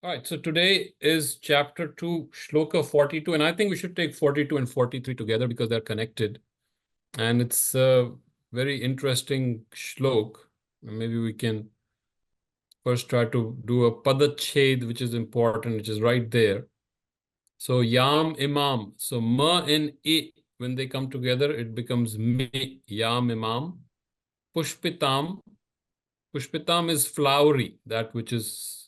All right, so today is chapter 2, Shloka 42, and I think we should take 42 and 43 together because they're connected. And it's a very interesting shlok. Maybe we can first try to do a padachhed, which is important, which is right there. So yam imam. So ma and I, when they come together, it becomes me, yam imam. Pushpitam. Pushpitam is flowery, that which is,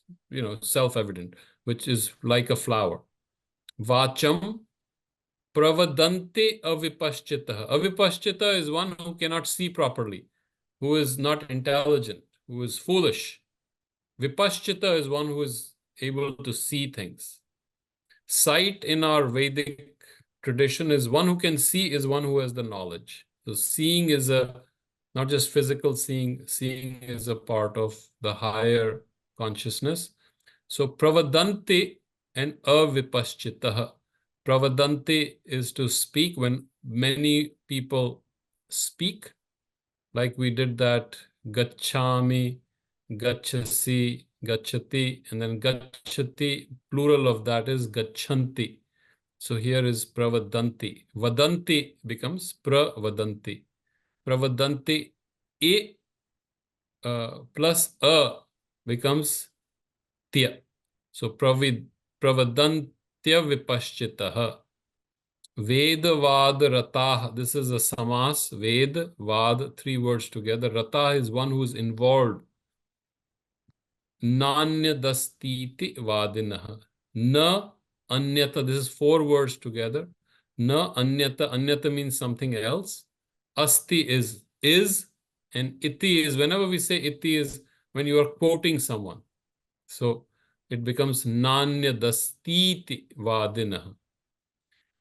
self-evident, which is like a flower. Vacham pravadante avipaschita. Avipaschita is one who cannot see properly, who is not intelligent, who is foolish. Vipaschita is one who is able to see things. Sight in our Vedic tradition is one who can see is one who has the knowledge. So seeing is not just physical seeing, seeing is a part of the higher consciousness. So pravadante and avipaschitaha. Pravadante is to speak when many people speak, like we did that gacchami, gacchasi, gacchati, and then gacchati, plural of that is gacchanti. So here is pravadanti. Vadanti becomes pravadanti. Pravadanti e plus a becomes tya. So pravadantya vipaschitaha. Vedavad ratah. This is a samas. Ved, vad, three words together. Ratah is one who is involved. Nanyadastiti vadinaha. Na anyata. This is four words together. Na anyata. Anyata means something else. Asti is, and iti is, whenever we say iti is when you are quoting someone. So it becomes nanyadastiti vadinaha.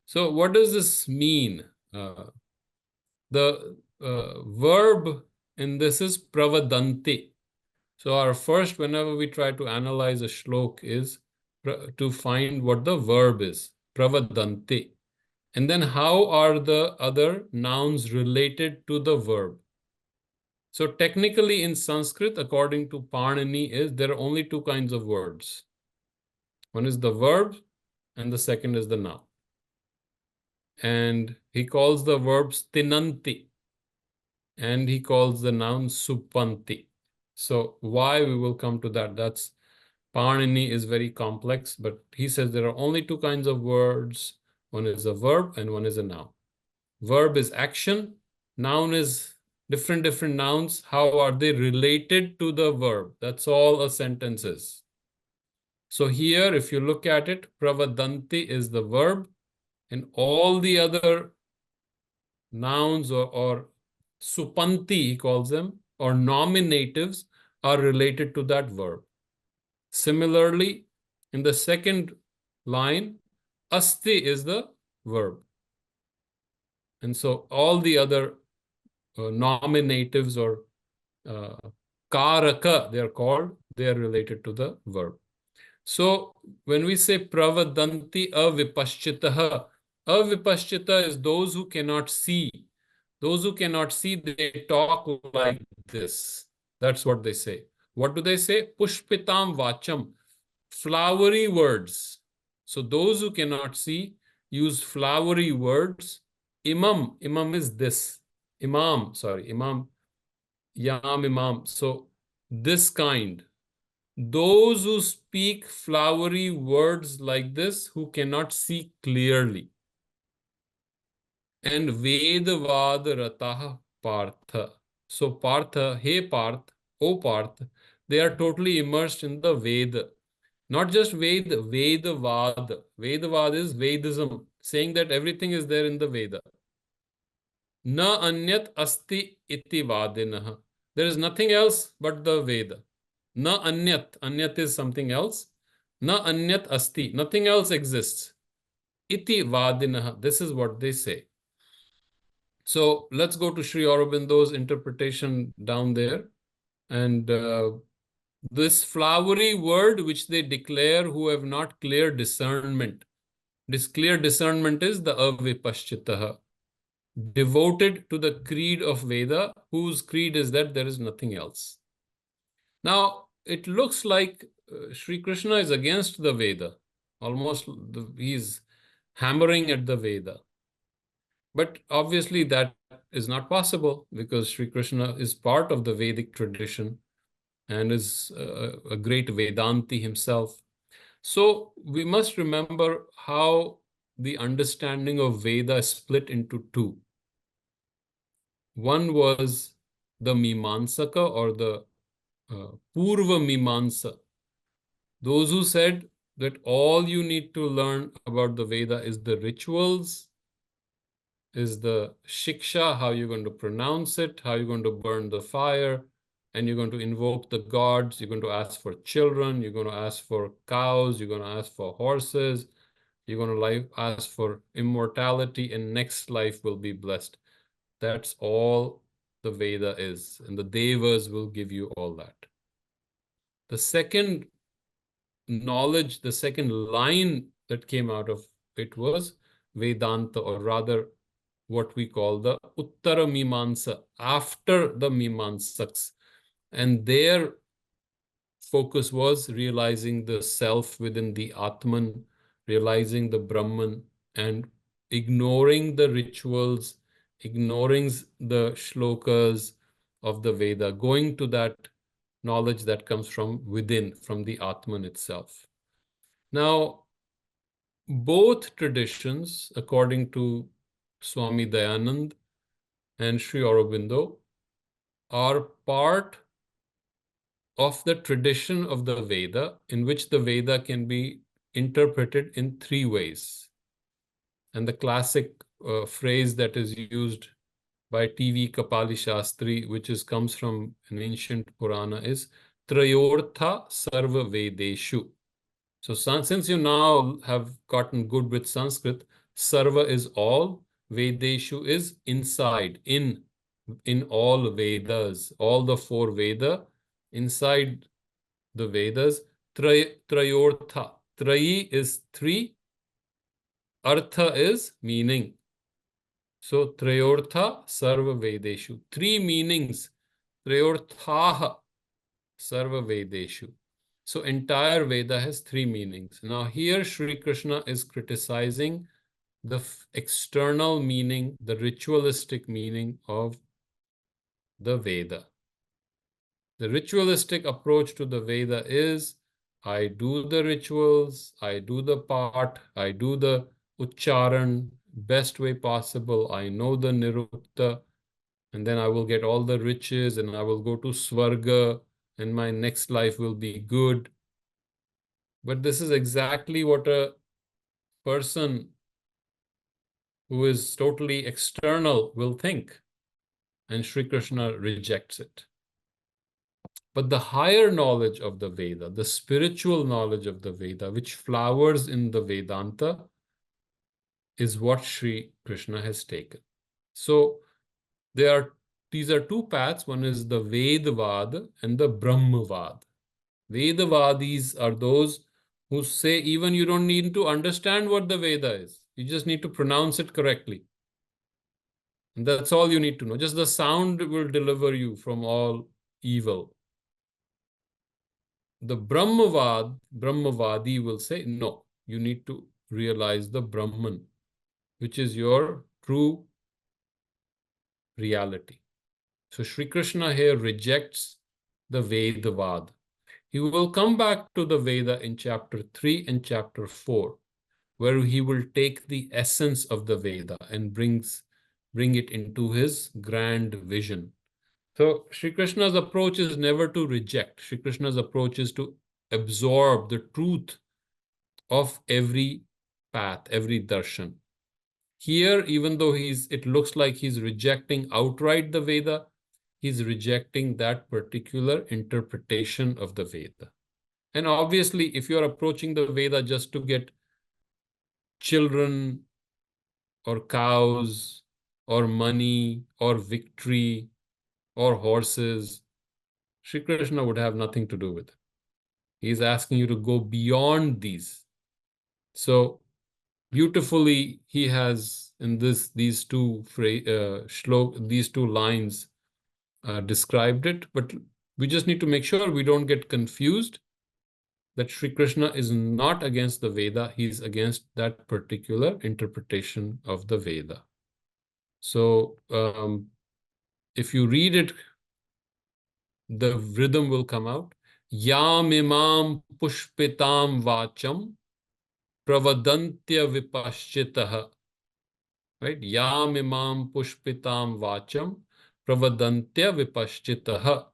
So what does this mean? The verb in this is pravadanti. So our first, whenever we try to analyze a shlok, is to find what the verb is, pravadanti. And then how are the other nouns related to the verb? So technically in Sanskrit, according to Panini, there are only two kinds of words. One is the verb and the second is the noun. And he calls the verbs tinanti and he calls the noun supanti. So why, we will come to that. That's Panini is very complex, but he says there are only two kinds of words. One is a verb and one is a noun. Verb is action. Noun is different nouns. How are they related to the verb? That's all a sentence is. So here, if you look at it, pravadanti is the verb, and all the other nouns or supanti, he calls them, or nominatives are related to that verb. Similarly, in the second line, asti is the verb. And so all the other nominatives or karaka, they are called, they are related to the verb. So when we say pravadanti avipaschitaha, avipaschita is those who cannot see. Those who cannot see, they talk like this. That's what they say. What do they say? Pushpitam vacham, flowery words. So those who cannot see use flowery words. Imam is this. Imam, yam imam. So this kind. Those who speak flowery words like this, who cannot see clearly. And Vedavad Ratah Partha. So Partha, hey Parth, O Parth, they are totally immersed in the Veda. Not just Ved, Vedavad. Vedavad is Vedism, saying that everything is there in the Veda. Na anyat asti iti vadinaha. There is nothing else but the Veda. Na anyat. Anyat is something else. Na anyat asti. Nothing else exists. Iti vadinaha. This is what they say. So let's go to Sri Aurobindo's interpretation down there. And this flowery word which they declare who have not clear discernment. This clear discernment is the avipaschitaha. Devoted to the creed of Veda, whose creed is that there is nothing else. Now, it looks like Sri Krishna is against the Veda. Almost he's hammering at the Veda. But obviously that is not possible because Sri Krishna is part of the Vedic tradition and is a great Vedanti himself. So we must remember how the understanding of Veda is split into two. One was the Mimansaka or the Purva Mimamsa. Those who said that all you need to learn about the Veda is the rituals, is the shiksha, how you're going to pronounce it, how you're going to burn the fire, and you're going to invoke the gods, you're going to ask for children, you're going to ask for cows, you're going to ask for horses, you're going to ask for immortality, and next life will be blessed. That's all the Veda is, and the Devas will give you all that. The second knowledge, the second line that came out of it was Vedanta, or rather what we call the Uttara Mimamsa, after the Mimamsaks. And their focus was realizing the self within the Atman, realizing the Brahman, and ignoring the rituals, ignoring the shlokas of the Veda, going to that knowledge that comes from within, from the Atman itself. Now, both traditions, according to Swami Dayanand and Sri Aurobindo, are part of the tradition of the Veda, in which the Veda can be interpreted in three ways. And the classic phrase that is used by T.V. Kapali Shastri, which comes from an ancient Purana, is Trayortha Sarva Vedeshu. So since you now have gotten good with Sanskrit, Sarva is all, Vedeshu is inside, in all Vedas, all the four Veda, inside the Vedas, Trayortha. Trayi is three, Artha is meaning. So Trayortha Sarva Vedeshu. Three meanings. Trayorthaha Sarva Vedeshu. So entire Veda has three meanings. Now here Sri Krishna is criticizing the external meaning, the ritualistic meaning of the Veda. The ritualistic approach to the Veda is, I do the rituals, I do the part, I do the Ucharan best way possible, I know the Nirukta, and then I will get all the riches and I will go to Swarga and my next life will be good. But this is exactly what a person who is totally external will think. And Sri Krishna rejects it. But the higher knowledge of the Veda, the spiritual knowledge of the Veda, which flowers in the Vedanta, is what Sri Krishna has taken. So these are two paths. One is the Vedavad and the Brahmavad. Vedavadis are those who say even you don't need to understand what the Veda is. You just need to pronounce it correctly. And that's all you need to know. Just the sound will deliver you from all evil. The Brahmavadi will say, no, you need to realize the Brahman, which is your true reality. So Sri Krishna here rejects the Vedavad. He will come back to the Veda in chapter 3 and chapter 4, where he will take the essence of the Veda and bring it into his grand vision. So Sri Krishna's approach is never to reject. Sri Krishna's approach is to absorb the truth of every path, every darshan. Here, even though it looks like he's rejecting outright the Veda, he's rejecting that particular interpretation of the Veda. And obviously, if you're approaching the Veda just to get children or cows or money or victory or horses, Sri Krishna would have nothing to do with it. He's asking you to go beyond these. So beautifully, he has in these two lines described it, but we just need to make sure we don't get confused that Sri Krishna is not against the Veda, he's against that particular interpretation of the Veda. So if you read it, the rhythm will come out. Yam imam pushpitam vacham pravadantya vipaschitaha. Right? Yam imam pushpitam vacham pravadantya vipaschitaha.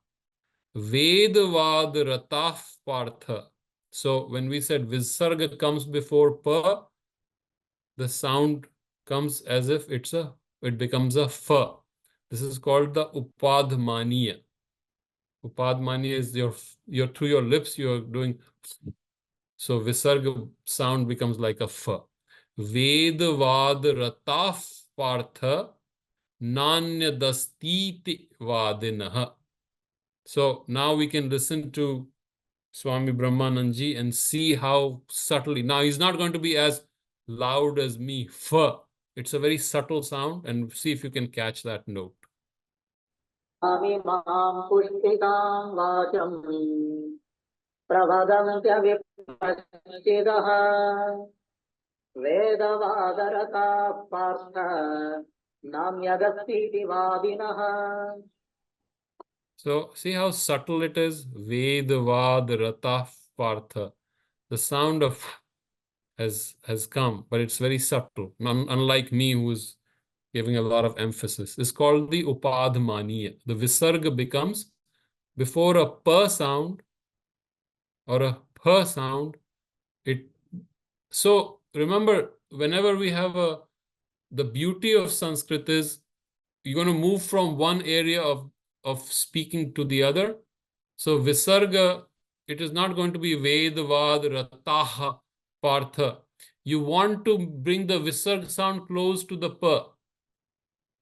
Vedavad rataf partha. So when we said visarga comes before pa, the sound comes as if it becomes a fa. This is called the upadmaniya. Upadmaniya is your through your lips you're doing. So visarga sound becomes like a fa. Vedavad rataf partha nanya dastiti vadinaha. So now we can listen to Swami Brahmanandji and see how subtly. Now he's not going to be as loud as me. Fa. It's a very subtle sound, and see if you can catch that note. Amimam pushpitam vacham pravadantya vipaschitaha vedavadarata partha namyagastiti vadinaha. So see how subtle it is. Vedavad rata partha. The sound of has come, but it's very subtle. Unlike me, who's giving a lot of emphasis. It's called the upadmaniya. The visarga becomes before a pa sound or a pa sound. So remember, whenever we have the beauty of Sanskrit is you're going to move from one area of speaking to the other. So visarga, it is not going to be vedavad rataha partha. You want to bring the visarga sound close to the pa.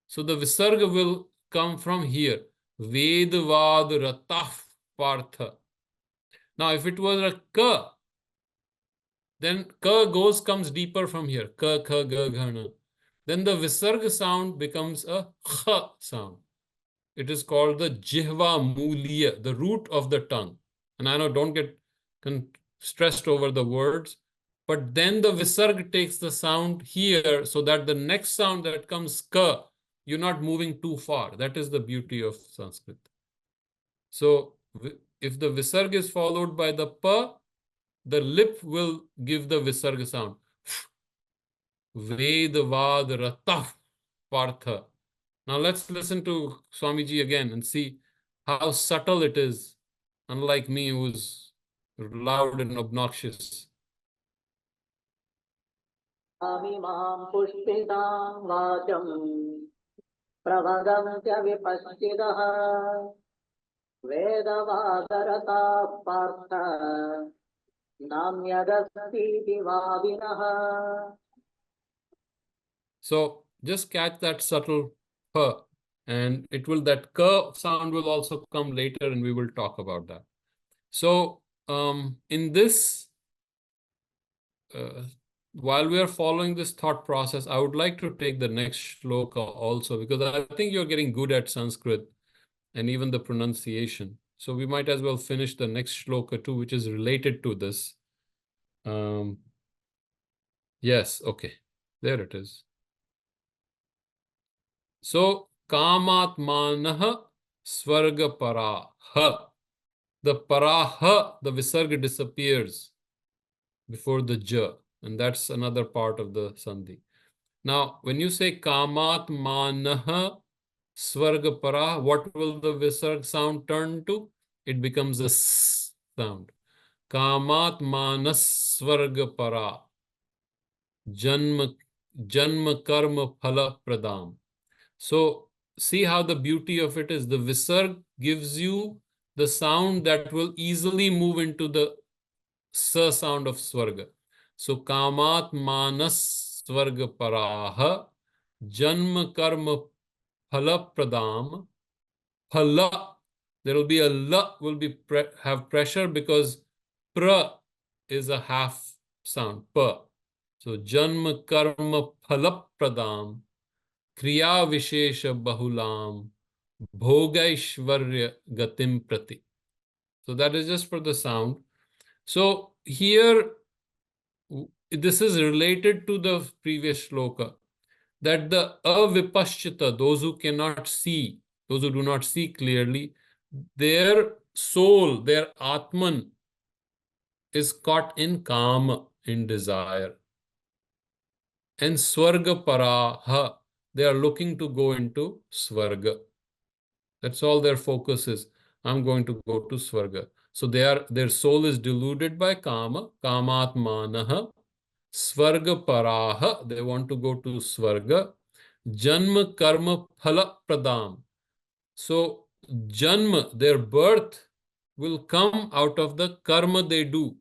So the visarga will come from here. Vedavad ratah partha. Now if it was a ka, then ka comes deeper from here. Ka, kha, ga, gha, na. Then the visarga sound becomes a kha sound. It is called the jihva muliya, the root of the tongue. And I know, don't get stressed over the words, but then the visarga takes the sound here so that the next sound that comes ka, you're not moving too far. That is the beauty of Sanskrit. So if the visarga is followed by the pa, the lip will give the visarga sound. Vedavad ratah partha. Now let's listen to Swamiji again and see how subtle it is, unlike me who's loud and obnoxious. Amimam pushpitam vacham pravadantya vipaschitaha vedavadarata partha namyagastiti vadinaha. So just catch that subtle pa, and that ka sound will also come later, and we will talk about that. So in this, while we are following this thought process, I would like to take the next shloka also, because I think you're getting good at Sanskrit and even the pronunciation. So we might as well finish the next shloka too, which is related to this. Yes, okay. There it is. So, kamatmanah svarga paraha. The paraha, the visarga disappears before the ja, and that's another part of the sandhi. Now, when you say kamatmanah svarga paraha, what will the visarga sound turn to? It becomes a s sound. Kamatmanas svarga para. Janma karma phala pradam. So see how the beauty of it is. The visarg gives you the sound that will easily move into the sa sound of swarga. So kamat manas swarga paraha janma karma phala pradam. Phala, there will be a la will be have pressure because pra is a half sound pa. So janma karma phala pradam. Kriya Vishesha Bahulam Bhogaishvarya Gatim Prati. So that is just for the sound. So here, this is related to the previous shloka, that the avipashchita, those who cannot see, those who do not see clearly, their soul, their atman, is caught in kama, in desire. And swarga paraha, they are looking to go into swarga. That's all their focus is. I'm going to go to swarga. So their soul is deluded by kama, kamatmanaha, swarga paraha, they want to go to swarga. Janma karma phala pradam. So janma, their birth, will come out of the karma they do.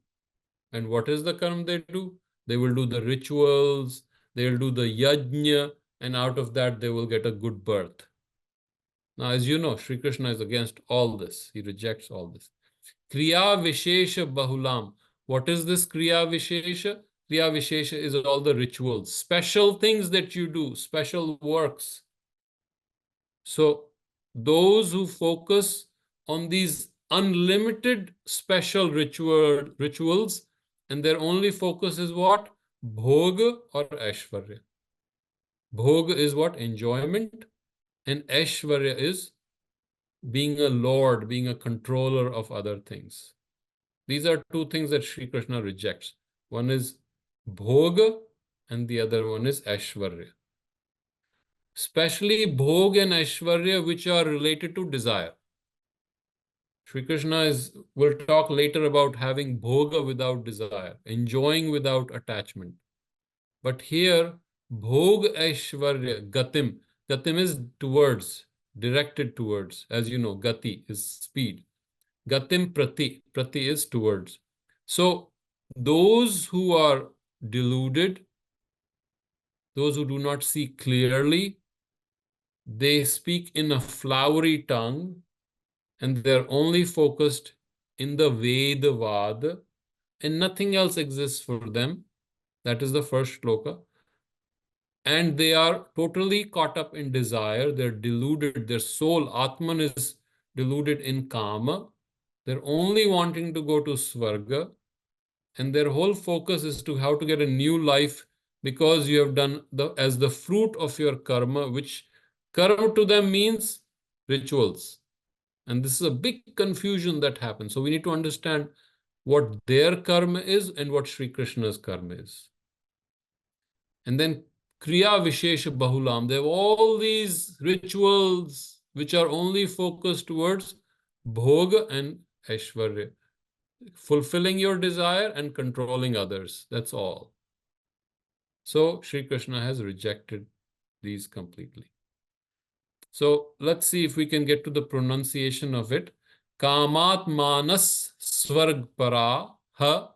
And what is the karma they do? They will do the rituals, they will do the yajna, and out of that they will get a good birth. Now, as you know, Sri Krishna is against all this. He rejects all this. Kriya Vishesha Bahulam. What is this Kriya Vishesha? Kriya Vishesha is all the rituals, special things that you do, special works. So those who focus on these unlimited special rituals, and their only focus is what? Bhoga or Aishwarya. Bhoga is what? Enjoyment, and Aishwarya is being a lord, being a controller of other things. These are two things that Sri Krishna rejects. One is bhoga and the other one is Aishwarya. Especially bhoga and Aishwarya, which are related to desire. Sri Krishna will talk later about having bhoga without desire, enjoying without attachment. But here, bhog Aishwarya, gatim. Gatim is towards, directed towards. As you know, gati is speed. Gatim prati. Prati is towards. So those who are deluded, those who do not see clearly, they speak in a flowery tongue, and they're only focused in the Vedavad, and nothing else exists for them. That is the first shloka. And they are totally caught up in desire. They're deluded. Their soul, Atman, is deluded in Kama. They're only wanting to go to Svarga. And their whole focus is to how to get a new life, because you have done as the fruit of your karma, which karma to them means rituals. And this is a big confusion that happens. So we need to understand what their karma is and what Sri Krishna's karma is. And then Kriya Vishesha Bahulam. They have all these rituals which are only focused towards Bhoga and Aishwarya. Fulfilling your desire and controlling others. That's all. So Sri Krishna has rejected these completely. So let's see if we can get to the pronunciation of it. Kamat manas swarg para ha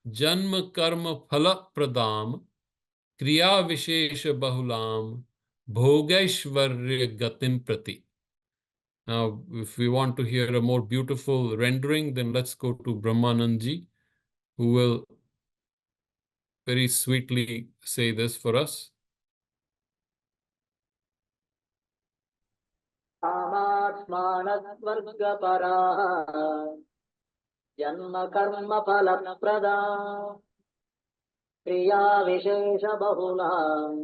janma karma phala pradam kriya vishesha bahulam bhogaishwarya gatim prati. Now, if we want to hear a more beautiful rendering, then let's go to Brahmanandji, who will very sweetly say this for us. कामात्मानस्वर्गपराः जन्म कर्म फलप्रदा क्रिया विशेष बहुलाम्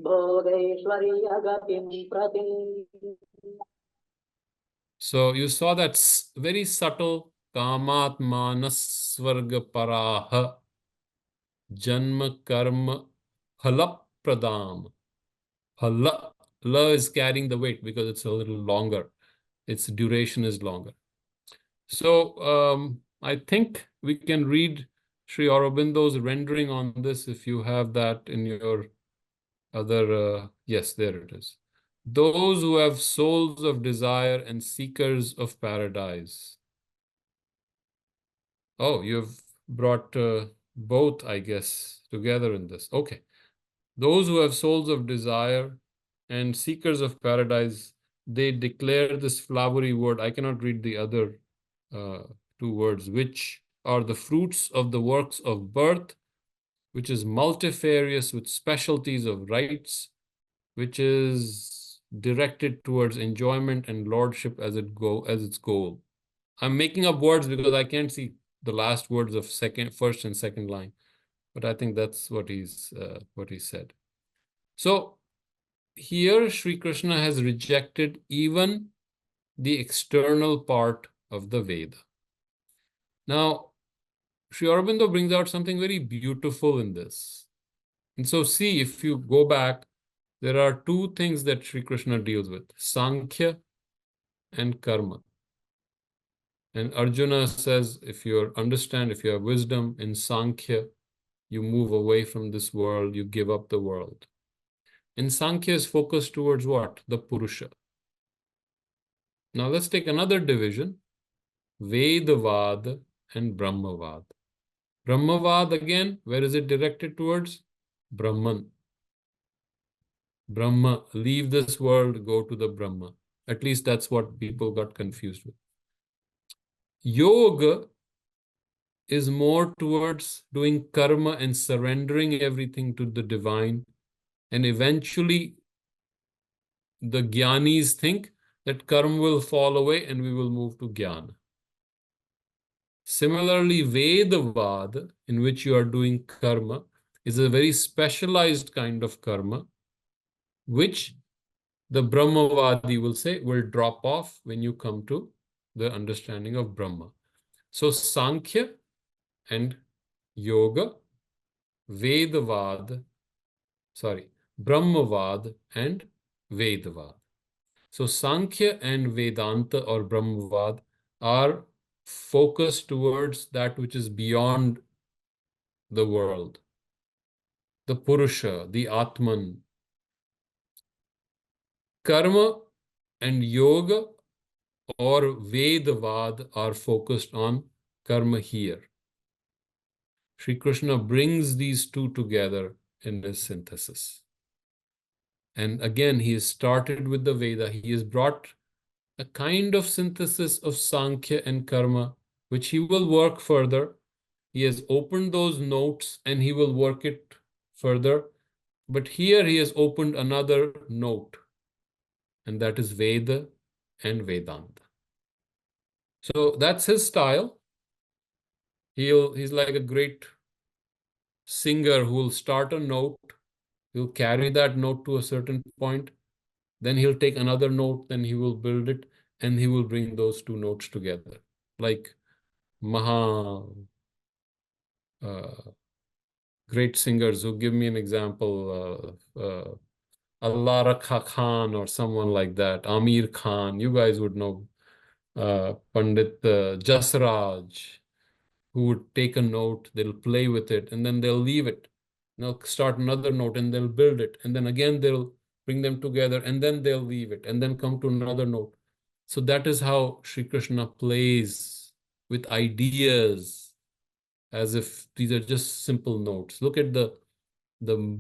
भोगैश्वर्य गतिं प्रति. So you saw that very subtle kamatmanasvarga paraha janma karma phala pradam. Phala, la is carrying the weight because it's a little longer. Its duration is longer. So I think we can read Sri Aurobindo's rendering on this if you have that in your other, yes, there it is. Those who have souls of desire and seekers of paradise. Oh, you've brought both, I guess, together in this. Okay. Those who have souls of desire and seekers of paradise, they declare this flowery word. I cannot read the other two words, which are the fruits of the works of birth, which is multifarious with specialties of rights, which is directed towards enjoyment and lordship as its goal. I'm making up words because I can't see the last words of first and second line. But I think that's what he said. So here Sri Krishna has rejected even the external part of the Veda. Now, Sri Aurobindo brings out something very beautiful in this. And so see, if you go back, there are two things that Sri Krishna deals with, Sankhya and Karma. And Arjuna says, if you understand, if you have wisdom in Sankhya, you move away from this world, you give up the world. And Sankhya is focused towards what? The Purusha. Now let's take another division, Vedavad and Brahmavad. Brahmavad, again, where is it directed towards? Brahman. Brahma, leave this world, go to the Brahma. At least that's what people got confused with. Yoga is more towards doing karma and surrendering everything to the divine. And eventually, the Gyanis think that karma will fall away and we will move to Jnana. Similarly, Vedavad, in which you are doing karma, is a very specialized kind of karma, which the Brahmavadi will say will drop off when you come to the understanding of Brahma. So Sankhya and Yoga, Brahmavad and Vedavad. So Sankhya and Vedanta or Brahmavad are focused towards that which is beyond the world, the Purusha, the Atman. Karma and Yoga or Vedavad are focused on karma here. Sri Krishna brings these two together in his synthesis. And again, he has started with the Veda. He has brought a kind of synthesis of Sankhya and Karma, which he will work further. He has opened those notes and he will work it further. But here he has opened another note, and that is Veda and Vedanta. So that's his style. He's like a great singer who will start a note, he'll carry that note to a certain point, then he'll take another note, then he will build it, and he will bring those two notes together. Like great singers who give me an example, Allah Rakha Khan or someone like that, Amir Khan, you guys would know, Pandit Jasraj, who would take a note, they'll play with it, and then they'll leave it. They'll start another note and they'll build it. And then again, they'll bring them together and then they'll leave it and then come to another note. So that is how Sri Krishna plays with ideas as if these are just simple notes. Look at the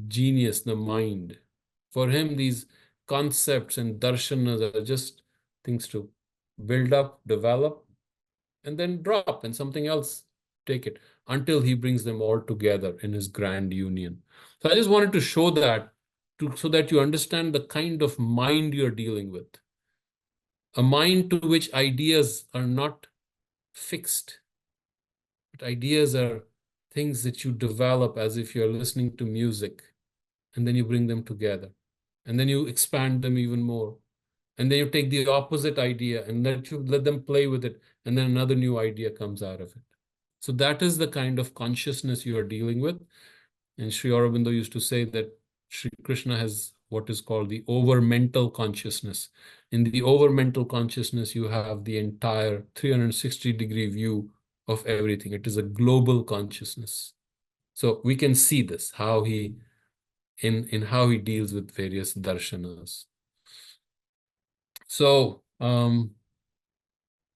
genius, the mind. For him, these concepts and darshanas are just things to build up, develop, and then drop, and something else take it until he brings them all together in his grand union. So I just wanted to show that so that you understand the kind of mind you're dealing with. A mind to which ideas are not fixed, but ideas are things that you develop as if you're listening to music, and then you bring them together, and then you expand them even more. And then you take the opposite idea and let them play with it, and then another new idea comes out of it. So that is the kind of consciousness you are dealing with. And Sri Aurobindo used to say that Sri Krishna has what is called the over-mental consciousness. In the over-mental consciousness, you have the entire 360-degree view of everything. It is a global consciousness. So we can see this, how he, in how he deals with various darshanas. So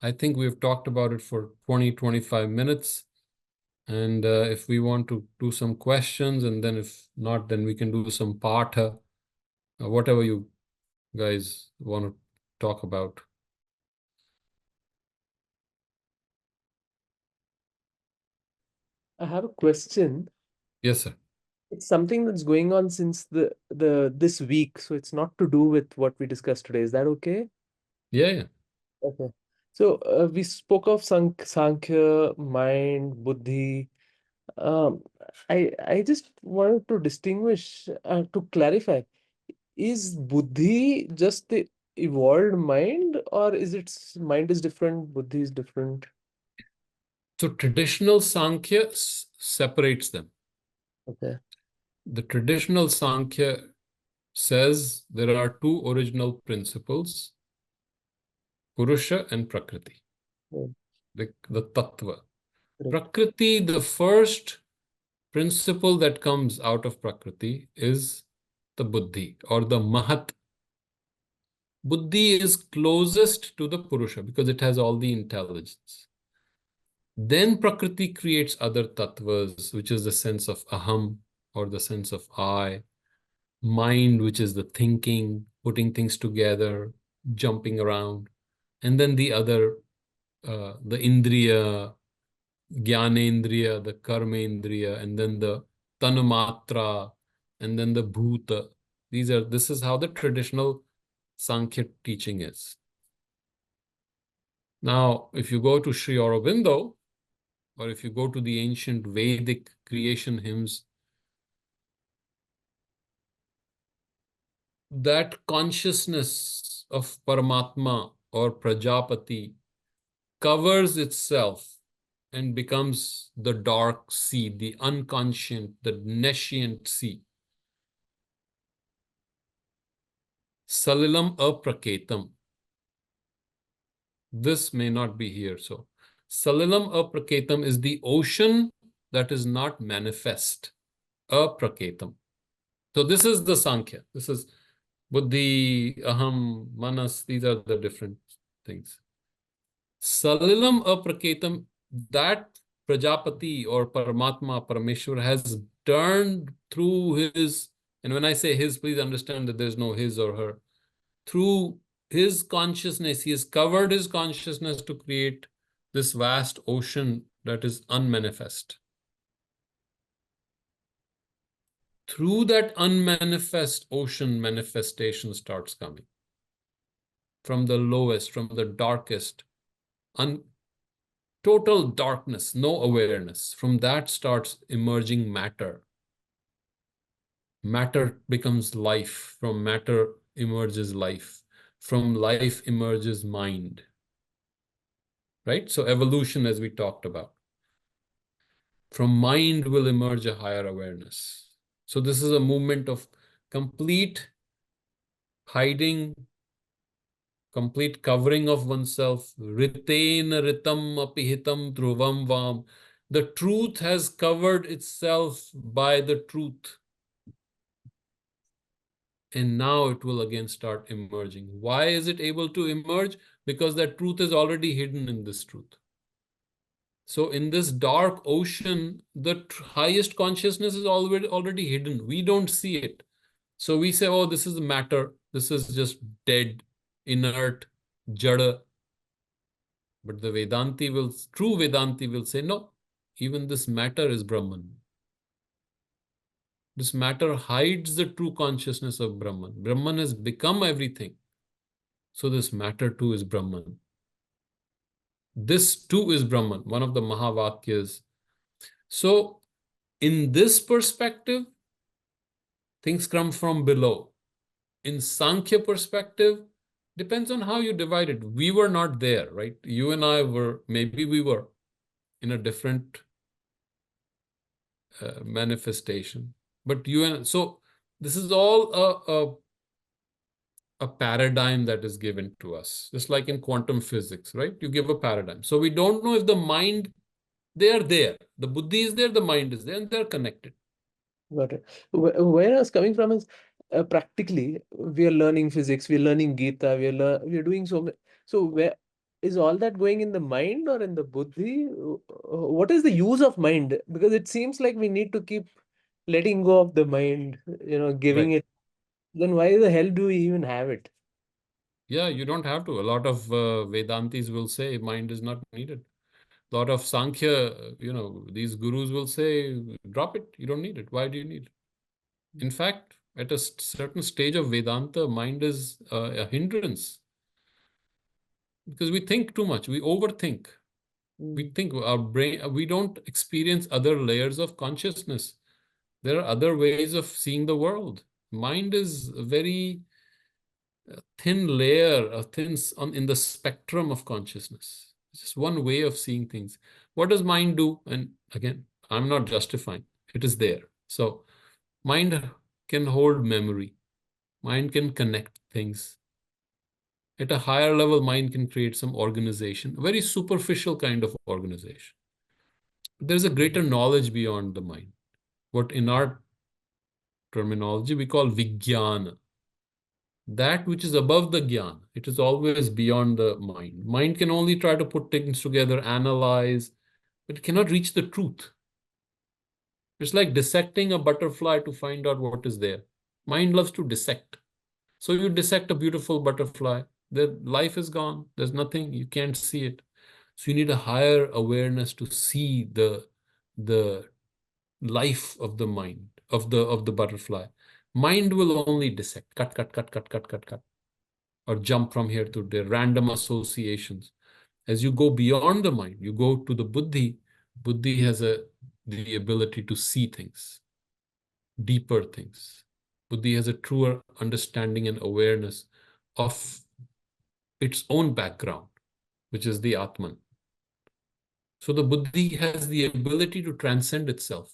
I think we've talked about it for 20-25 minutes. And if we want to do some questions, and then if not, then we can do some patha, whatever you guys want to talk about. I have a question. Yes, sir. It's something that's going on since this week, so it's not to do with what we discussed today. Is that okay? Yeah, yeah. Okay. So we spoke of Sankhya, mind, Buddhi. Um, I just wanted to distinguish, to clarify, is Buddhi just the evolved mind, or is mind is different, Buddhi is different? So traditional Sankhya separates them. Okay. The traditional Sankhya says there are two original principles, Purusha and Prakriti, Yeah, the Tattva. correct. Prakriti, the first principle that comes out of Prakriti is the Buddhi or the Mahat. Buddhi is closest to the Purusha because it has all the intelligence. Then Prakriti creates other tattvas, which is the sense of aham or the sense of I, mind, which is the thinking, putting things together, jumping around, and then the other, the indriya, jnanendriya, the karmendriya, and then the tanumatra, and then the bhuta. This is how the traditional Sankhya teaching is. Now, if you go to Sri Aurobindo, or if you go to the ancient Vedic creation hymns, that consciousness of Paramatma or Prajapati covers itself and becomes the dark sea, the unconscient, the nescient sea. Salilam apraketam. This may not be here. So, Salilam apraketam is the ocean that is not manifest. Apraketam. So, this is the Sankhya. This is Buddhi, Aham, Manas. These are the different things. Salilam apraketam, that Prajapati or Paramatma, Parameshwar has turned through his, and when I say his, please understand that there's no his or her. Through his consciousness, he has covered his consciousness to create this vast ocean that is unmanifest. Through that unmanifest ocean, manifestation starts coming. From the lowest, from the darkest, total darkness, no awareness. From that starts emerging matter. Matter becomes life. From matter emerges life. From life emerges mind. Right? So evolution, as we talked about. From mind will emerge a higher awareness. So this is a movement of complete hiding, complete covering of oneself. Ritena ritam apihitam dhruvam vam. The truth has covered itself by the truth. And now it will again start emerging. Why is it able to emerge? Because that truth is already hidden in this truth. So in this dark ocean, the highest consciousness is already hidden. We don't see it. So we say, oh, this is matter. This is just dead, inert, jada. But the true Vedanti will say, no, even this matter is Brahman. This matter hides the true consciousness of Brahman. Brahman has become everything. So this matter too is Brahman. This too is Brahman, one of the Mahavakyas. So in this perspective, things come from below. In Sankhya perspective, depends on how you divide it. We were not there, right? You and I were, maybe we were in a different manifestation. But so this is all a paradigm that is given to us, just like in quantum physics, right? You give a paradigm. So we don't know if the mind, they are there. The buddhi is there, the mind is there, and they're connected. Got it. Where I was coming from is, practically we are learning physics, we are learning Gita, we are doing so many. So where is all that going, in the mind or in the buddhi? What is the use of mind? Because it seems like we need to keep letting go of the mind, giving Right. it. Then why the hell do we even have it? Yeah, you don't have to. A lot of Vedantis will say mind is not needed. A lot of Sankhya, these gurus will say, drop it. You don't need it. Why do you need it? In fact, at a certain stage of Vedanta, mind is a hindrance. Because we think too much, we overthink. We think our brain, we don't experience other layers of consciousness. There are other ways of seeing the world. Mind is a very thin layer, in the spectrum of consciousness. It's just one way of seeing things. What does mind do? And again, I'm not justifying. It is there. So mind can hold memory. Mind can connect things. At a higher level, mind can create some organization, a very superficial kind of organization. There's a greater knowledge beyond the mind. What in our terminology we call Vijnana. That which is above the Gyan, it is always beyond the mind. Mind can only try to put things together, analyze, but it cannot reach the truth. It's like dissecting a butterfly to find out what is there. Mind loves to dissect. So you dissect a beautiful butterfly, the life is gone. There's nothing, you can't see it. So you need a higher awareness to see the life of the mind, of the butterfly. Mind will only dissect, cut, cut, cut, cut, cut, cut, cut, or jump from here to there, random associations. As you go beyond the mind, you go to the buddhi. Buddhi has the ability to see things, deeper things. Buddhi has a truer understanding and awareness of its own background, which is the Atman. So the buddhi has the ability to transcend itself.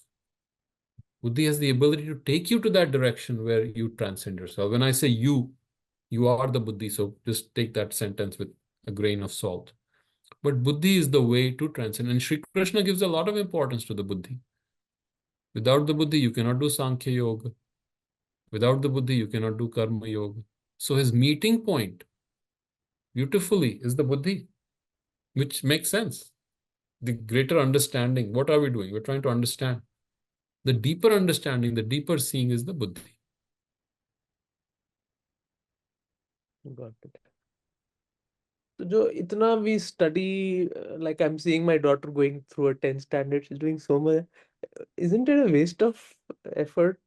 Buddhi has the ability to take you to that direction where you transcend yourself. When I say you are the buddhi, so just take that sentence with a grain of salt. But buddhi is the way to transcend. And Sri Krishna gives a lot of importance to the buddhi. Without the buddhi, you cannot do Sankhya Yoga. Without the buddhi, you cannot do Karma Yoga. So his meeting point, beautifully, is the buddhi, which makes sense. The greater understanding. What are we doing? We're trying to understand. The deeper understanding, the deeper seeing is the buddhi. Got it. So जो इतना we study, like I'm seeing my daughter going through a 10th standard, she's doing so much. Isn't it a waste of effort?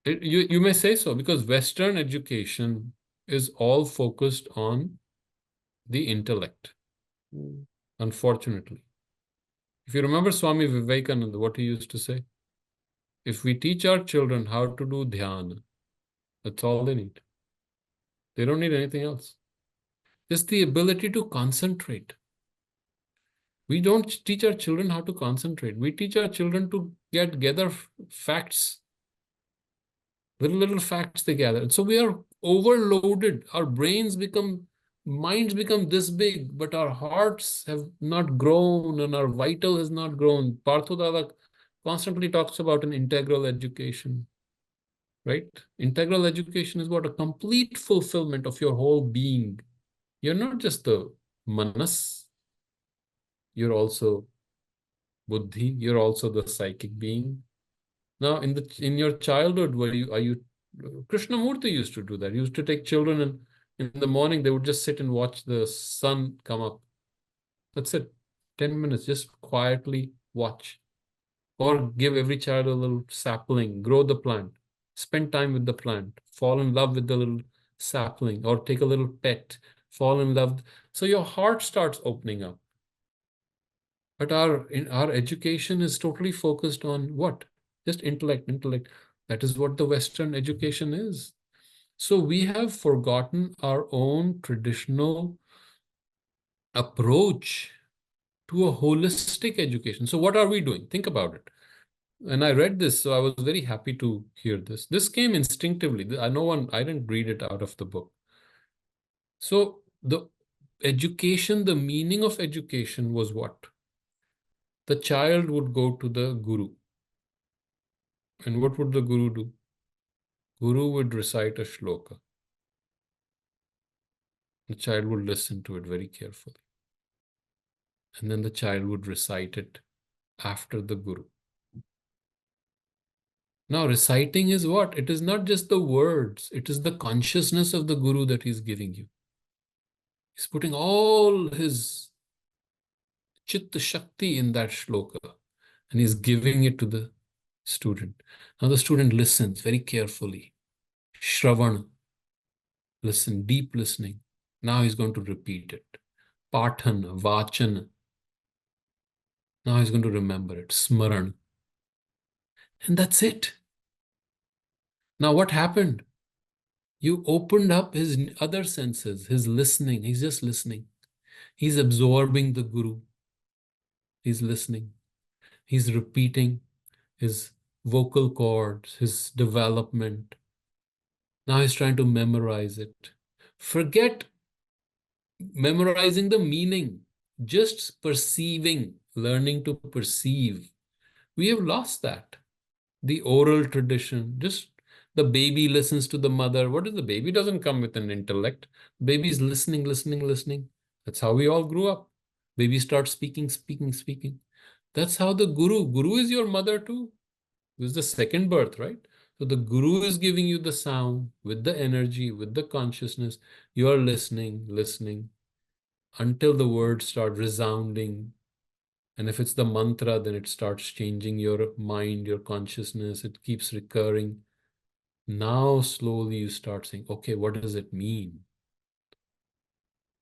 You may say so, because Western education is all focused on the intellect, unfortunately. If you remember Swami Vivekananda, what he used to say, if we teach our children how to do dhyana, that's all they need. They don't need anything else. Just the ability to concentrate. We don't teach our children how to concentrate. We teach our children to gather facts, little facts they gather. And so we are overloaded. Our minds become this big, but our hearts have not grown and our vital has not grown. Partho Dada constantly talks about an integral education, right? Integral education is what? A complete fulfillment of your whole being. You're not just the manas, you're also buddhi, you're also the psychic being. Now, in your childhood, Krishnamurti used to do that. He used to take children and in the morning, they would just sit and watch the sun come up. That's it. 10 minutes, just quietly watch. Or give every child a little sapling, grow the plant, spend time with the plant, fall in love with the little sapling, or take a little pet, fall in love. So your heart starts opening up. But our education is totally focused on what? Just intellect. That is what the Western education is. So we have forgotten our own traditional approach to a holistic education. So what are we doing? Think about it. And I read this, so I was very happy to hear this. This came instinctively. I didn't read it out of the book. So the meaning of education was what? The child would go to the guru. And what would the guru do? Guru would recite a shloka. The child would listen to it very carefully. And then the child would recite it after the guru. Now, reciting is what? It is not just the words. It is the consciousness of the guru that he's giving you. He's putting all his chitta shakti in that shloka. And he's giving it to the student. Now the student listens very carefully. Shravana. Listen, deep listening. Now he's going to repeat it. Pathan, vachan. Now he's going to remember it. Smaran. And that's it. Now what happened? You opened up his other senses, his listening. He's just listening. He's absorbing the Guru. He's listening. He's repeating his vocal cords, his development. Now he's trying to memorize it. Forget memorizing the meaning, just perceiving, learning to perceive. We have lost that. The oral tradition, just the baby listens to the mother. What is the baby? Doesn't come with an intellect. Baby's listening, listening, listening. That's how we all grew up. Baby starts speaking, speaking, speaking. That's how the Guru is your mother too. It was the second birth, right? So the Guru is giving you the sound with the energy, with the consciousness. You are listening, listening until the words start resounding. And if it's the mantra, then it starts changing your mind, your consciousness. It keeps recurring. Now slowly you start saying, okay, what does it mean?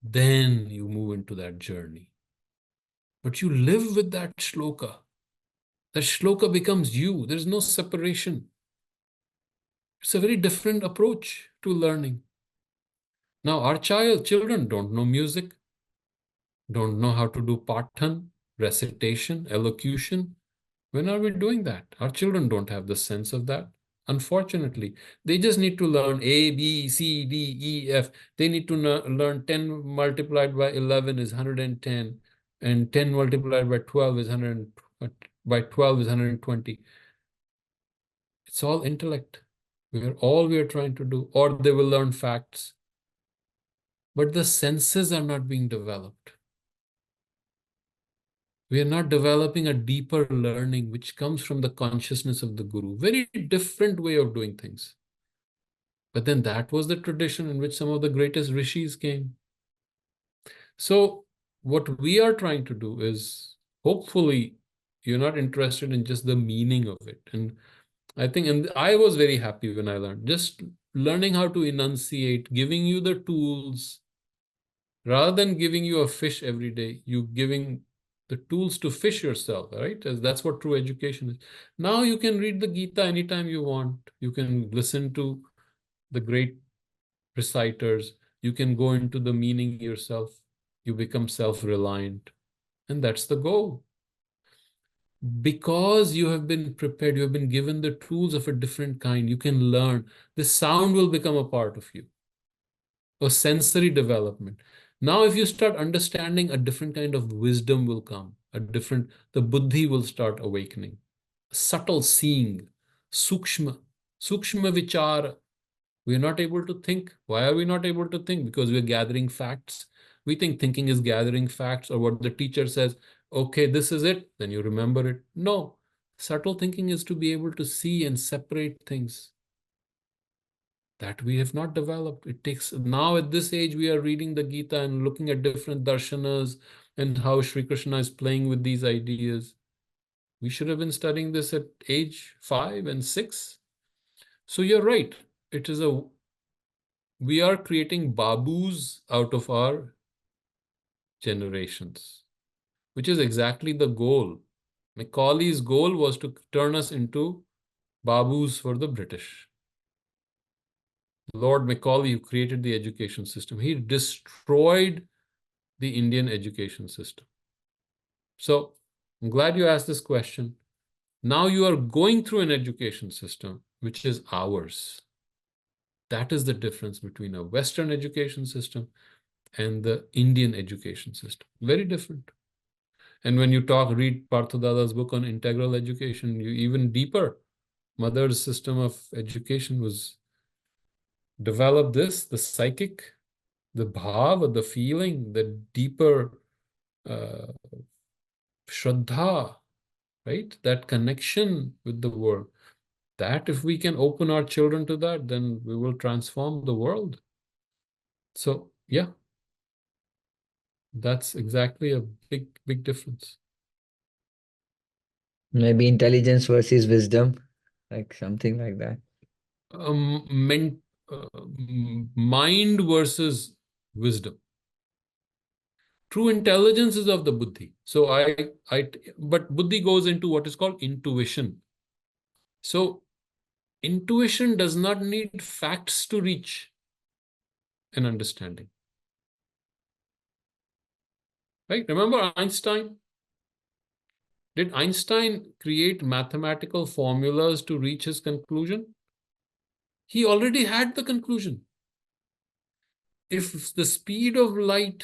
Then you move into that journey. But you live with that shloka. That shloka becomes you. There's no separation. It's a very different approach to learning. Now, our children don't know music, don't know how to do pathan, recitation, elocution. When are we doing that? Our children don't have the sense of that. Unfortunately, they just need to learn A, B, C, D, E, F. They need to learn 10 multiplied by 11 is 110, and 10 multiplied by 12 is 100, by 12 is 120. It's all intellect. All we are trying to do, or they will learn facts. But the senses are not being developed. We are not developing a deeper learning which comes from the consciousness of the Guru. Very different way of doing things. But then that was the tradition in which some of the greatest rishis came. So what we are trying to do is, hopefully, you're not interested in just the meaning of it. And I think, and I was very happy when I learned, just learning how to enunciate, giving you the tools, rather than giving you a fish every day, you giving the tools to fish yourself, right? As that's what true education is. Now you can read the Gita anytime you want. You can listen to the great reciters. You can go into the meaning yourself. You become self-reliant. And that's the goal. Because you have been prepared, you have been given the tools of a different kind, you can learn. The sound will become a part of you. Or sensory development. Now, if you start understanding, a different kind of wisdom will come. The buddhi will start awakening. Subtle seeing, sukshma vichara. We are not able to think. Why are we not able to think? Because we are gathering facts. We think thinking is gathering facts, or what the teacher says, okay, this is it, then you remember it. No, subtle thinking is to be able to see and separate things. That we have not developed. It takes, now at this age, we are reading the Gita and looking at different darshanas and how Sri Krishna is playing with these ideas. We should have been studying this at age 5 and 6. So you're right. We are creating babus out of our generations, which is exactly the goal. Macaulay's goal was to turn us into babus for the British. Lord Macaulay, who created the education system, he destroyed the Indian education system. So I'm glad you asked this question. Now you are going through an education system, which is ours. That is the difference between a Western education system and the Indian education system. Very different. And when you read Parthadada's book on integral education, you even deeper. Mother's system of education was develop this, the psychic, the bhava, the feeling, the deeper shraddha, right? That connection with the world. That if we can open our children to that, then we will transform the world. So yeah, that's exactly a big, big difference. Maybe intelligence versus wisdom, like something like that. Mind versus wisdom. True intelligence is of the buddhi. So but buddhi goes into what is called intuition. So intuition does not need facts to reach an understanding. Right? Remember Einstein? Did Einstein create mathematical formulas to reach his conclusion? He already had the conclusion. If the speed of light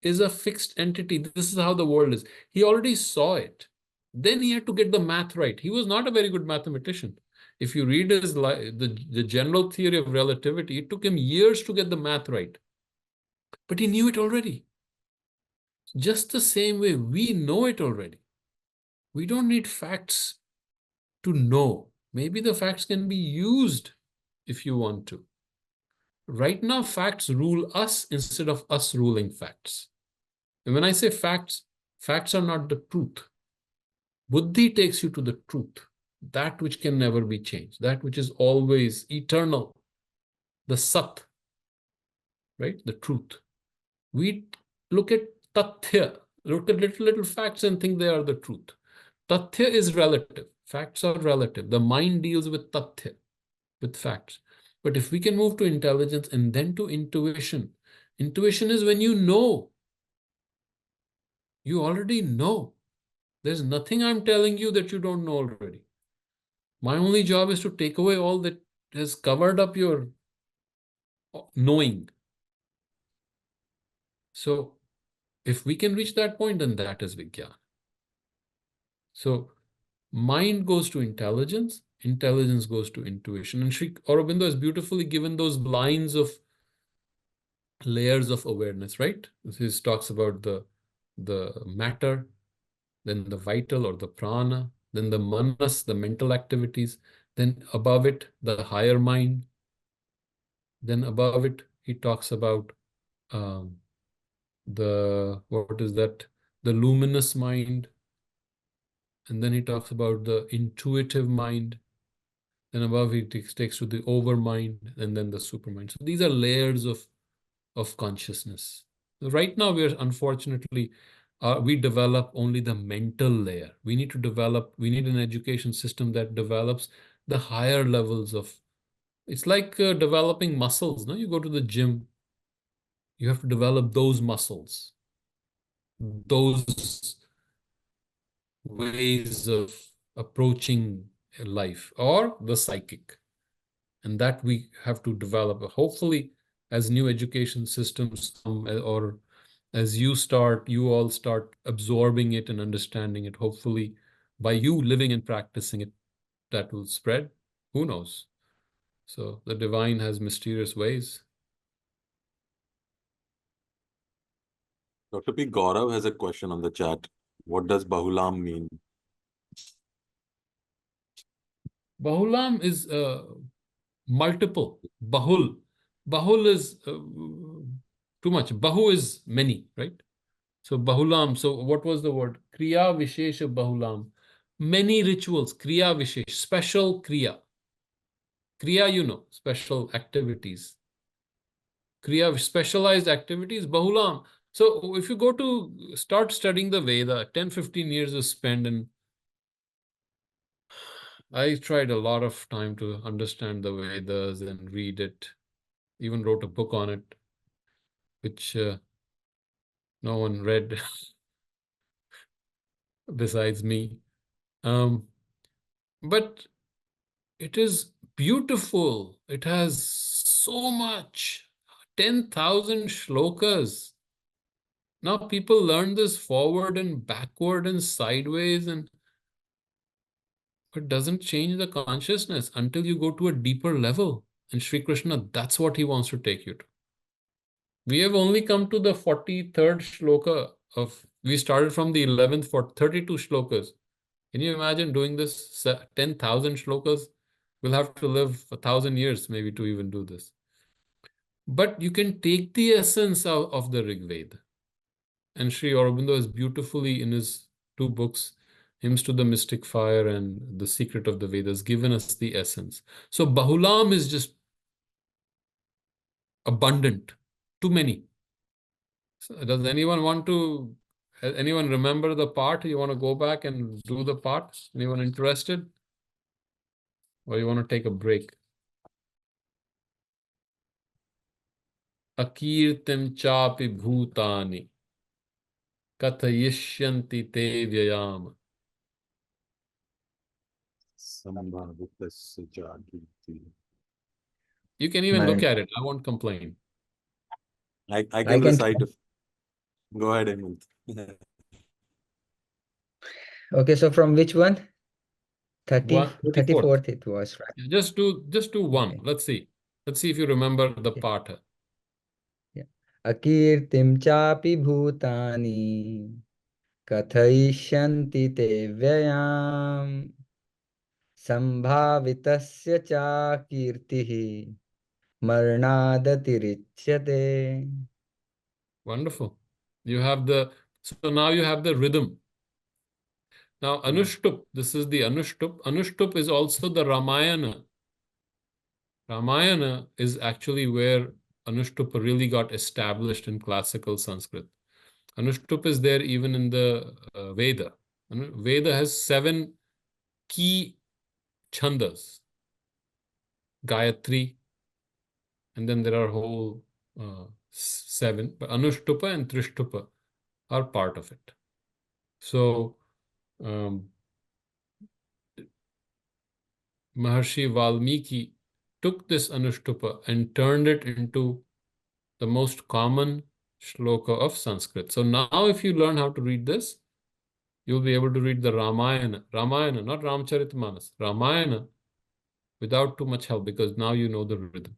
is a fixed entity, this is how the world is. He already saw it. Then he had to get the math right. He was not a very good mathematician. If you read the general theory of relativity, it took him years to get the math right. But he knew it already. Just the same way we know it already. We don't need facts to know. Maybe the facts can be used if you want to. Right now, facts rule us instead of us ruling facts. And when I say facts, facts are not the truth. Buddhi takes you to the truth, that which can never be changed, that which is always eternal, the Sat, right? The truth. We look at Tathya, look at little facts and think they are the truth. Tathya is relative. Facts are relative. The mind deals with Tathya, with facts. But if we can move to intelligence and then to intuition, intuition is when you know. You already know. There's nothing I'm telling you that you don't know already. My only job is to take away all that has covered up your knowing. So if we can reach that point, then that is Vijnana. So mind goes to intelligence, intelligence goes to intuition. And Sri Aurobindo has beautifully given those lines of layers of awareness, right? He talks about the matter, then the vital or the prana, then the manas, the mental activities, then above it, the higher mind. Then above it, he talks about what is that? The luminous mind. And then he talks about the intuitive mind. Then above he takes to the overmind and then the supermind. So these are layers of consciousness. Right now, we are unfortunately, we develop only the mental layer. We need an education system that develops the higher levels of, it's like developing muscles. No, you go to the gym, you have to develop those muscles, those ways of approaching life or the psychic. And that we have to develop. Hopefully, as new education systems come, or as you all start absorbing it and understanding it, hopefully by you living and practicing it, that will spread. Who knows? So the divine has mysterious ways. Dr. P. Gaurav has a question on the chat. What does Bahulam mean? Bahulam is multiple. Bahul. Bahul is too much. Bahu is many, right? So Bahulam. So what was the word? Kriya Vishesha Bahulam. Many rituals. Kriya Vishesh. Special Kriya. Kriya, special activities. Kriya, specialized activities. Bahulam. So if you go to start studying the Veda, 10, 15 years is spent, and I tried a lot of time to understand the Vedas and read it. Even wrote a book on it, which no one read besides me. But it is beautiful. It has so much. 10,000 shlokas. Now people learn this forward and backward and sideways, but doesn't change the consciousness until you go to a deeper level. And Sri Krishna, that's what he wants to take you to. We have only come to the 43rd shloka we started from the 11th for 32 shlokas. Can you imagine doing this 10,000 shlokas? We'll have to live 1,000 years maybe to even do this. But you can take the essence of the Rig Veda. And Sri Aurobindo has beautifully, in his 2 books, Hymns to the Mystic Fire and The Secret of the Vedas, given us the essence. So Bahulam is just abundant. Too many. So does anyone remember the part? You want to go back and do the part? Anyone interested? Or you want to take a break? Akirtim chapi bhutani kathayishyanti te vyayam. Sambhavitasya jagiti. You can even look Man, at it. I won't complain. I I can can recite it. Go ahead, Hemant. Okay, so from which one? 34th. 34th it was, right? Just do one. Okay. Let's see. Let's see if you remember the Yeah. part. Yeah. Akirtim chapi bhutani kathayishyanti te vyayam sambhavitasya cha kirtihi marnadatirichyate. Wonderful. So now you have the rhythm. Now Anushtup, this is the Anushtup. Anushtup is also the Ramayana. Ramayana is actually where Anushtup really got established in classical Sanskrit. Anushtup is there even in the Veda. Veda has 7 key chandas. Gayatri, and then there are whole 7, but Anushtupa and Trishtupa are part of it. So Maharshi Valmiki took this Anushtupa and turned it into the most common shloka of Sanskrit. So now if you learn how to read this, you'll be able to read the Ramayana, not Ramcharitmanas, Ramayana without too much help, because now you know the rhythm.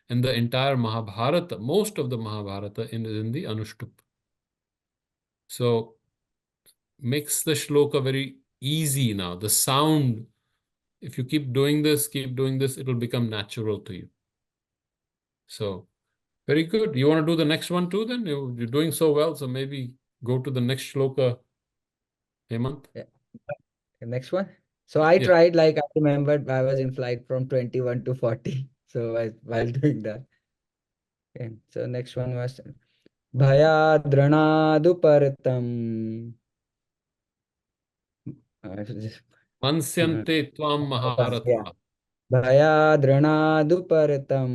And the entire Mahabharata, most of the Mahabharata is in the Anushtup. So makes the shloka very easy now. The sound, if you keep doing this, it'll become natural to you. So very good. You want to do the next one too then? You're doing so well, so maybe go to the next shloka, Hemant. Yeah. The next one. So I Yeah. tried, like I remembered I was in flight from 21 to 40. So while doing that. Okay. So next one was Bhayadranadu Mansyante tvam Yeah. maharatha. भयाद्रणादुपरतं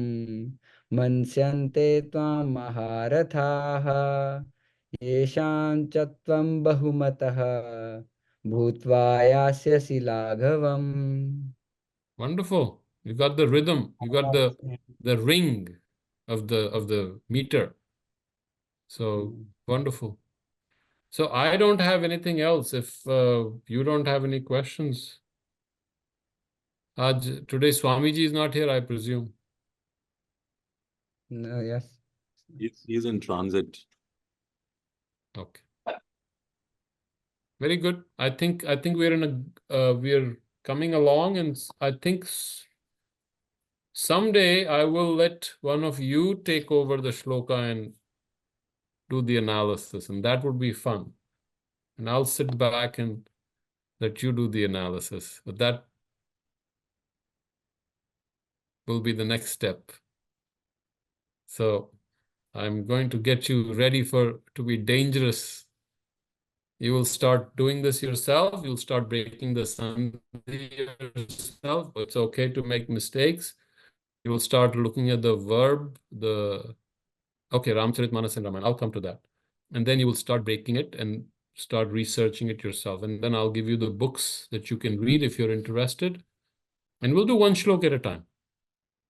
मन्स्यन्ते त्वां महारथाः येषां च त्वं बहुमतः भूत्वा यास्यसि लाघवम्. Wonderful. You got the rhythm. You got the ring of the meter. So wonderful. So I don't have anything else. If you don't have any questions, today Swamiji is not here, I presume. No, yes. He's in transit. Okay. Very good. I think we're coming along, and I think someday I will let one of you take over the shloka and do the analysis, and that would be fun. And I'll sit back and let you do the analysis. But that will be the next step. So I'm going to get you ready to be dangerous. You will start doing this yourself. You'll start breaking the sandhi yourself. It's okay to make mistakes. You will start looking at the verb, okay, Ramcharitmanas and Ramayana. I'll come to that. And then you will start breaking it and start researching it yourself. And then I'll give you the books that you can read if you're interested. And we'll do one shlok at a time.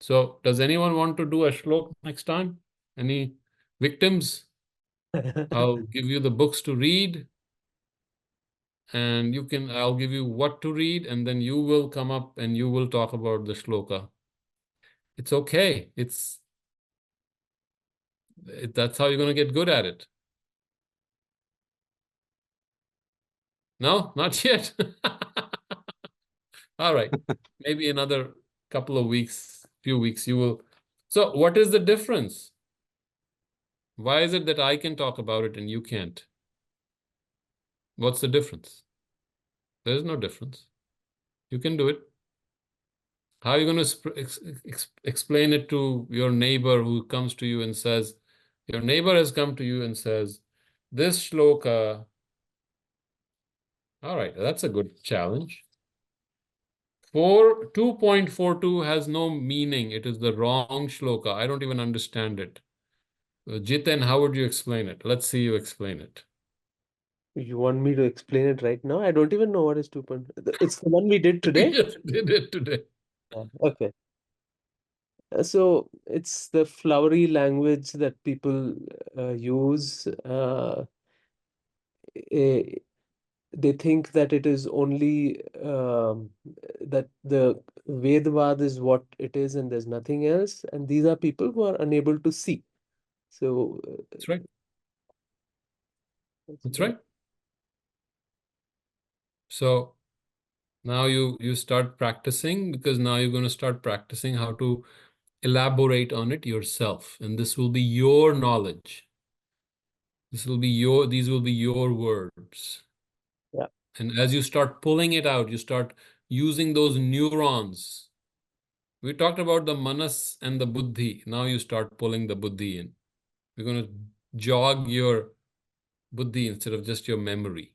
So does anyone want to do a shlok next time? Any victims? I'll give you the books to read, and I'll give you what to read, and then you will come up and you will talk about the shloka. It's okay. That's how you're going to get good at it. No, not yet. All right. Maybe another couple of weeks, few weeks, you will. So what is the difference? Why is it that I can talk about it and you can't? What's the difference? There's no difference. You can do it. How are you going to explain it to your neighbor who comes to you and says, Your neighbor has come to you and says, this shloka, all right, that's a good challenge. 2.42 has no meaning. It is the wrong shloka. I don't even understand it. Jiten, how would you explain it? Let's see you explain it. You want me to explain it right now? I don't even know what is 2. It's the one we did We today? just did it today. Okay. So it's the flowery language that people use. Eh, they think that it is only that the Vedavad is what it is and there's nothing else. And these are people who are unable to see. So That's right. that's That's what- right. So now you start practicing, because now you're going to start practicing how to elaborate on it yourself. And this will be your knowledge. These will be your words. Yeah. And as you start pulling it out, you start using those neurons. We talked about the manas and the buddhi. Now you start pulling the buddhi in. We're going to jog your buddhi instead of just your memory.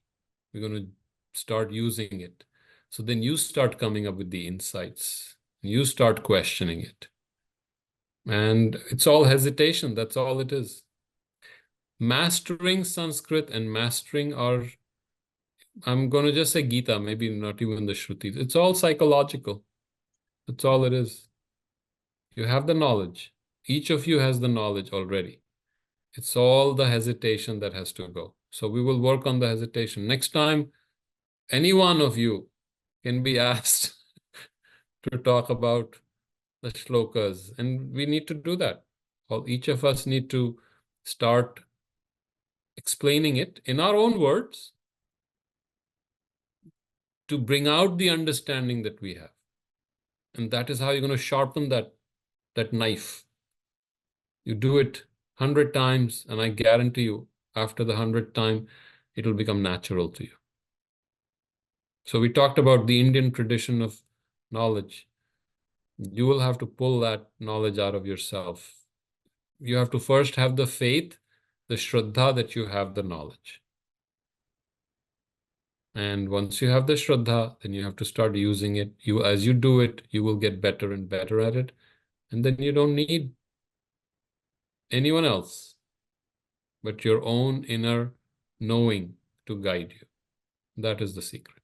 We're going to start using it. So then you start coming up with the insights. You start questioning it. And it's all hesitation. That's all it is. Mastering Sanskrit and mastering our, I'm going to just say Gita, maybe not even the Shrutis. It's all psychological. That's all it is. You have the knowledge. Each of you has the knowledge already. It's all the hesitation that has to go. So we will work on the hesitation. Next time, any one of you can be asked to talk about the shlokas, and we need to do that. Each of us need to start explaining it in our own words to bring out the understanding that we have. And that is how you're going to sharpen that knife. You do it 100 times, and I guarantee you, after the 100th time, it'll become natural to you. So we talked about the Indian tradition of knowledge. You will have to pull that knowledge out of yourself. You have to first have the faith, the shraddha that you have the knowledge. And once you have the shraddha, then you have to start using it. As you do it, you will get better and better at it. And then you don't need anyone else but your own inner knowing to guide you. That is the secret.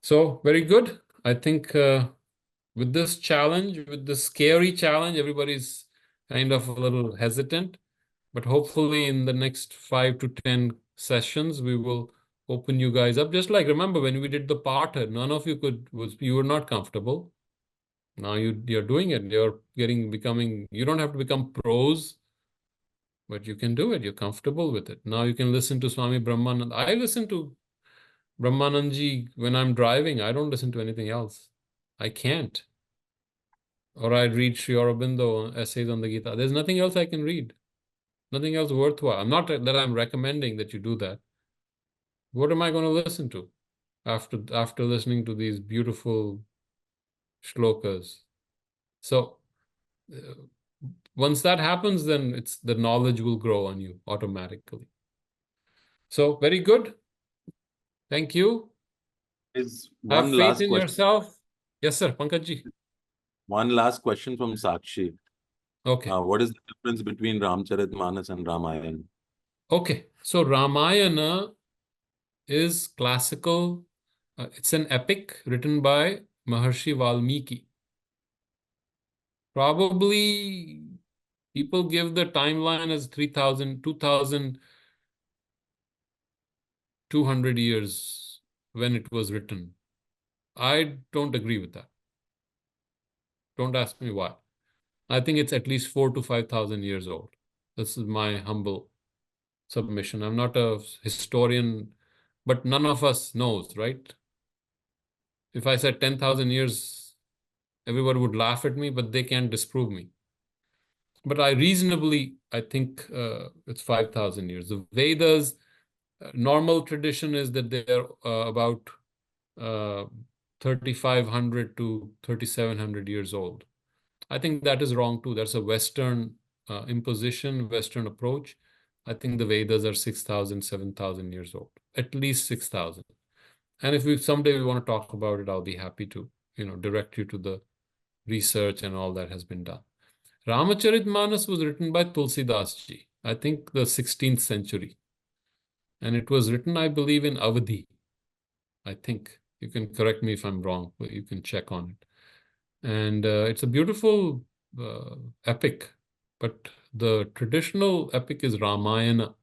So, very good. I think with this challenge, with this scary challenge, everybody's kind of a little hesitant. But hopefully in the next 5 to 10 sessions, we will open you guys up. Just like, remember, when we did the partha, none of you you were not comfortable. Now you're doing it. You don't have to become pros, but you can do it. You're comfortable with it. Now you can listen to Swami Brahmanand. I listen to Brahmanandji when I'm driving. I don't listen to anything else. I can't. Or I read Sri Aurobindo essays on the Gita. There's nothing else I can read. Nothing else worthwhile. I'm not that I'm recommending that you do that. What am I going to listen to after listening to these beautiful shlokas? So once that happens, then the knowledge will grow on you automatically. So very good. Thank you. Is Have one faith last in question. yourself. Yes, sir, Pankajji. One last question from Sakshi. Okay. What is the difference between Ramcharitmanas and Ramayana? Okay. So Ramayana is classical. It's an epic written by Maharshi Valmiki. Probably people give the timeline as 2,200 years when it was written. I don't agree with that. Don't ask me why. I think it's at least 4,000 to 5,000 years old. This is my humble submission. I'm not a historian, but none of us knows, right? If I said 10,000 years, everybody would laugh at me, but they can't disprove me. But I think it's 5,000 years. The Vedas, normal tradition is that they're about 3,500 to 3,700 years old. I think that is wrong too. That's a Western imposition, Western approach, I think the Vedas are 6,000, 7,000 years old, at least 6,000. And if someday we want to talk about it, I'll be happy to, direct you to the research and all that has been done. Ramacharitmanas was written by Tulsidas ji, I think the 16th century. And it was written, I believe, in Awadhi. I think. You can correct me if I'm wrong, but you can check on it. And it's a beautiful epic. But the traditional epic is Ramayana,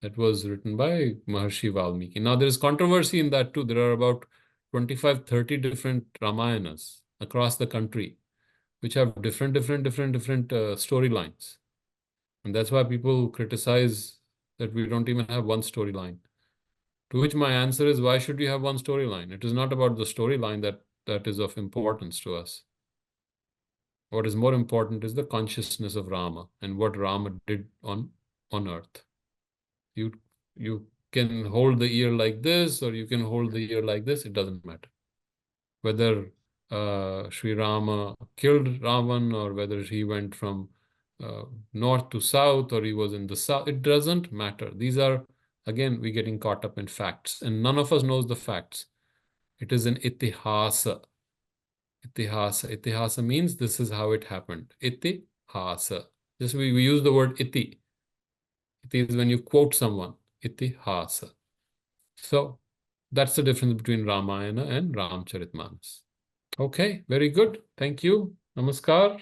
that was written by Maharshi Valmiki. Now, there is controversy in that too. There are about 25, 30 different Ramayanas across the country, which have different storylines. And that's why people criticize that we don't even have one storyline. To which my answer is, why should we have one storyline? It is not about the storyline that is of importance to us. What is more important is the consciousness of Rama and what Rama did on earth. You can hold the ear like this, or you can hold the ear like this. It doesn't matter. Whether Sri Rama killed Ravan, or whether he went from north to south, or he was in the south, it doesn't matter. These are, again, we're getting caught up in facts, and none of us knows the facts. It is an itihasa. Itihasa means this is how it happened. Itihasa. Just we use the word iti. It is when you quote someone. Itihasa. So that's the difference between Ramayana and Ramcharitmanas. Okay, very good. Thank you. Namaskar.